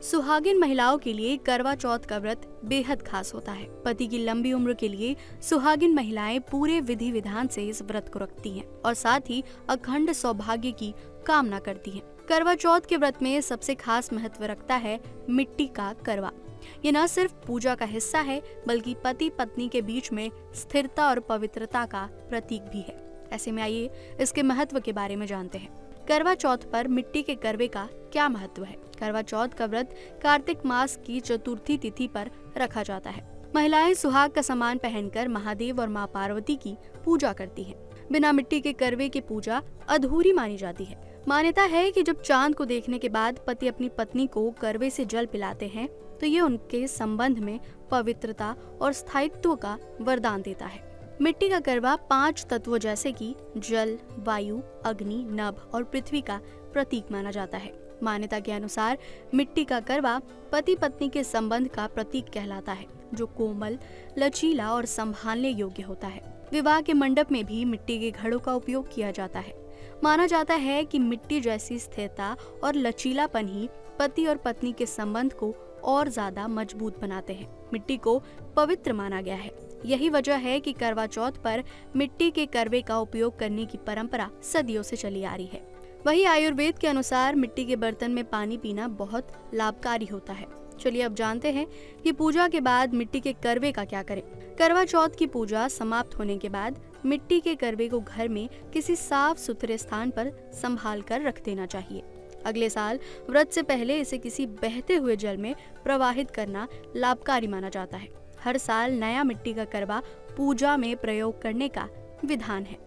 सुहागिन महिलाओं के लिए करवा चौथ का व्रत बेहद खास होता है। पति की लंबी उम्र के लिए सुहागिन महिलाएं पूरे विधि विधान से इस व्रत को रखती हैं और साथ ही अखंड सौभाग्य की कामना करती हैं। करवा चौथ के व्रत में सबसे खास महत्व रखता है मिट्टी का करवा। ये न सिर्फ पूजा का हिस्सा है बल्कि पति पत्नी के बीच में स्थिरता और पवित्रता का प्रतीक भी है। ऐसे में आइए इसके महत्व के बारे में जानते हैं। करवा चौथ पर मिट्टी के करवे का क्या महत्व है? करवा चौथ का व्रत कार्तिक मास की चतुर्थी तिथि पर रखा जाता है। महिलाएं सुहाग का सामान पहनकर महादेव और मां पार्वती की पूजा करती हैं। बिना मिट्टी के करवे की पूजा अधूरी मानी जाती है। मान्यता है कि जब चांद को देखने के बाद पति अपनी पत्नी को करवे से जल पिलाते हैं तो ये उनके संबंध में पवित्रता और स्थायित्व का वरदान देता है। मिट्टी का करवा 5 तत्वों जैसे कि जल, वायु, अग्नि, नभ और पृथ्वी का प्रतीक माना जाता है। मान्यता के अनुसार मिट्टी का करवा पति पत्नी के संबंध का प्रतीक कहलाता है, जो कोमल, लचीला और संभालने योग्य होता है। विवाह के मंडप में भी मिट्टी के घड़ों का उपयोग किया जाता है। माना जाता है कि मिट्टी जैसी स्थिरता और लचीलापन ही पति और पत्नी के संबंध को और ज्यादा मजबूत बनाते हैं। मिट्टी को पवित्र माना गया है। यही वजह है कि करवा चौथ पर मिट्टी के करवे का उपयोग करने की परंपरा सदियों से चली आ रही है। वहीं आयुर्वेद के अनुसार मिट्टी के बर्तन में पानी पीना बहुत लाभकारी होता है। चलिए अब जानते हैं कि पूजा के बाद मिट्टी के करवे का क्या करें। करवा चौथ की पूजा समाप्त होने के बाद मिट्टी के करवे को घर में किसी साफ सुथरे स्थान पर संभाल कर रख देना चाहिए। अगले साल व्रत से पहले इसे किसी बहते हुए जल में प्रवाहित करना लाभकारी माना जाता है। हर साल नया मिट्टी का करवा पूजा में प्रयोग करने का विधान है।